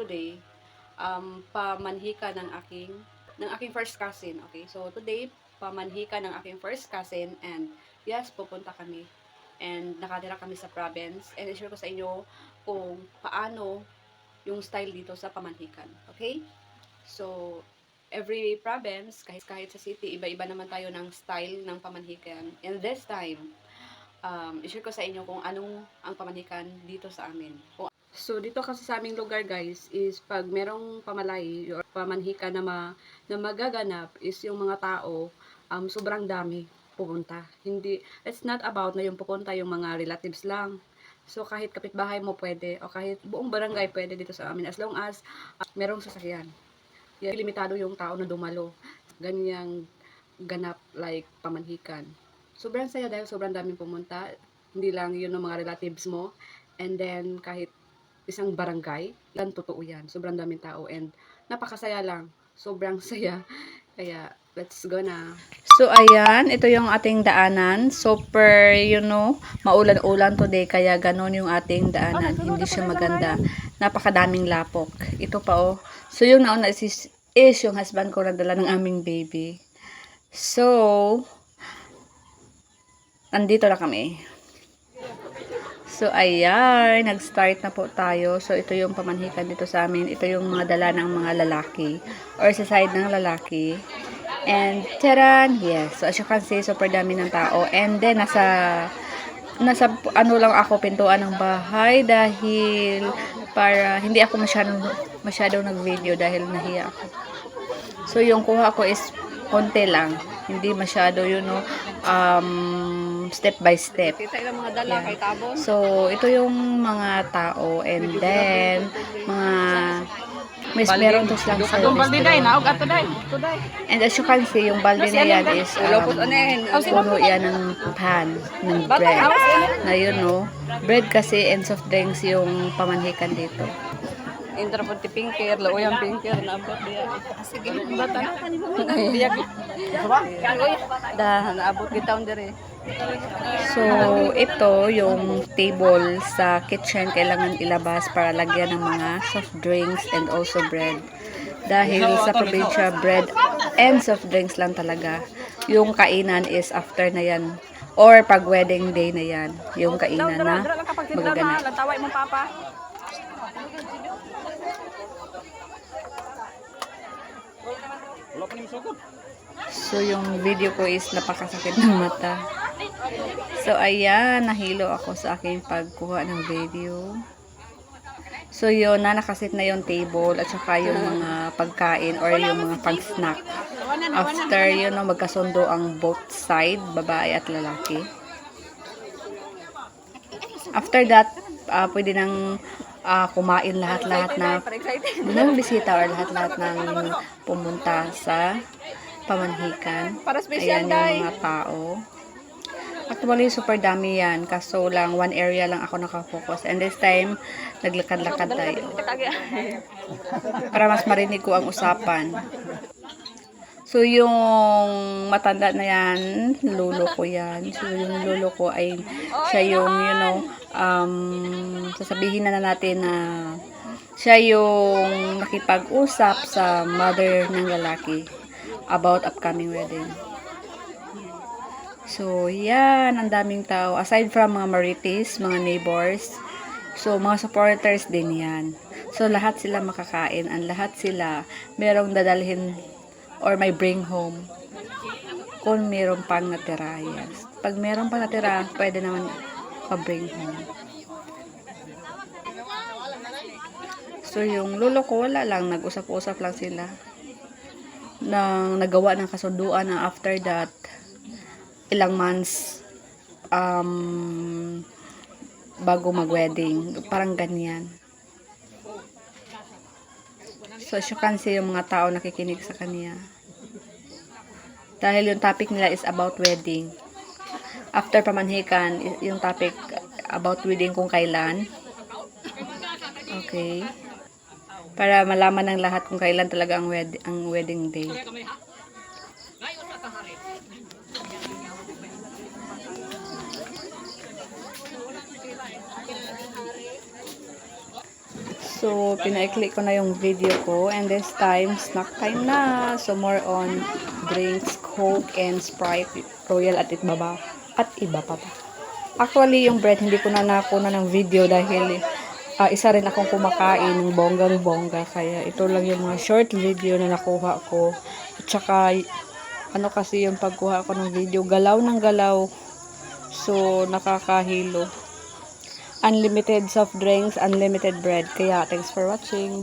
today, pamanhika ng aking first cousin. Okay, so today, pamanhika ng aking first cousin and yes, pupunta kami. And nakatira kami sa province. And i-share ko sa inyo kung paano yung style dito sa pamanhikan. Okay? So, every province, kahit sa city, iba-iba naman tayo ng style ng pamanhikan. And this time, i-share ko sa inyo kung anong ang pamanhikan dito sa amin. So, dito kasi sa aming lugar, guys, is pag merong pamalay or pamanhika na magaganap is yung mga tao, sobrang dami pupunta. Hindi, it's not about na yung pupunta yung mga relatives lang. So, kahit kapitbahay mo pwede, o kahit buong barangay pwede dito sa amin, as long as merong sasakyan. Yan, limitado yung tao na dumalo. Ganyang ganap like pamanhikan. Sobrang saya dahil sobrang daming pumunta. Hindi lang yun ng mga relatives mo. And then, kahit isang barangay, yan totoo yan. Sobrang daming tao and napakasaya lang. Sobrang saya. Kaya, let's go na. So, ayan. Ito yung ating daanan. Super, maulan-ulan today. Kaya ganon yung ating daanan. Hindi siya maganda. Napakadaming lapok. Ito pa, oh. So, yung nauna is yung husband ko nagdala ng aming baby. So, nandito na kami. So, ayan, nag-start na po tayo. So, ito yung pamanhikan dito sa amin. Ito yung mga dala ng mga lalaki or sa side ng lalaki. And, taran! Yes. So, as you can see, super dami ng tao. And then, nasa ano lang ako, pintuan ng bahay dahil para hindi ako masyadong nag-video dahil nahiya ako. So, yung kuha ko is konti lang. Hindi masyado step by step. Yeah. So, ito yung mga tao and then meron to lang service. And as you can see, yung balde na yan is puno yan ng pan, ng bread. Na bread kasi and soft drinks yung pamanhikan dito. Intra po ti pinker, laoyang pinker na abot diya. Sige, bata na kanimo. Diya. Da naabot kita dire. So, ito yung table sa kitchen kailangan ilabas para lagyan ng mga soft drinks and also bread. Dahil sa probinsya, bread and soft drinks lang talaga. Yung kainan is after na yan. Or pag wedding day na yan. Yung kainan na magaganap. Taway mo papa. So, yung video ko is napakasakit ng mata. So, ayan, nahilo ako sa aking pagkuha ng video. So, yun, nakasit na yung table at saka yung mga pagkain or yung mga pang-snack. After, magkasundo ang both side, babae at lalaki. After that, pwede nang kumain lahat-lahat na ng bisita or lahat-lahat ng pumunta sa pamanhikan. Ayan yung mga tao. Actually, super dami yan. Kaso lang, one area lang ako nakafocus. And this time, naglakad-lakad tayo. Para mas marinig ko ang usapan. So, yung matanda na yan, lolo ko yan. So, yung lolo ko ay siya yung, sasabihin na natin na siya yung nakipag-usap sa mother ng lalaki about upcoming wedding. So, yan, ang daming tao. Aside from mga marites, mga neighbors, so, mga supporters din yan. So, lahat sila makakain. Ang lahat sila merong dadalhin or may bring home kung meron pang natira. Yes. Pag meron pang natira, pwede naman pa-bring home. So, yung lolo ko, wala lang. Nag-usap-usap lang sila. Nagawa ng kasunduan na after that, ilang months bago mag-wedding. Parang ganyan. So, as you can see, yung mga tao nakikinig sa kanya. Dahil yung topic nila is about wedding. After pamanhikan, yung topic about wedding kung kailan. Okay. Para malaman ng lahat kung kailan talaga ang wedding day. So, pinaikli ko na yung video ko. And this time, snack time na. So, more on drinks, Coke, and Sprite, Royal at iba pa ba. Actually, yung bread, hindi ko na nakuna ng video dahil isa rin akong kumakain ng bonggang-bongga. Kaya ito lang yung mga short video na nakuha ko. At saka, ano kasi yung pagkuha ko ng video, galaw ng galaw. So, nakakahilo. Unlimited soft drinks, unlimited bread. Kaya, thanks for watching.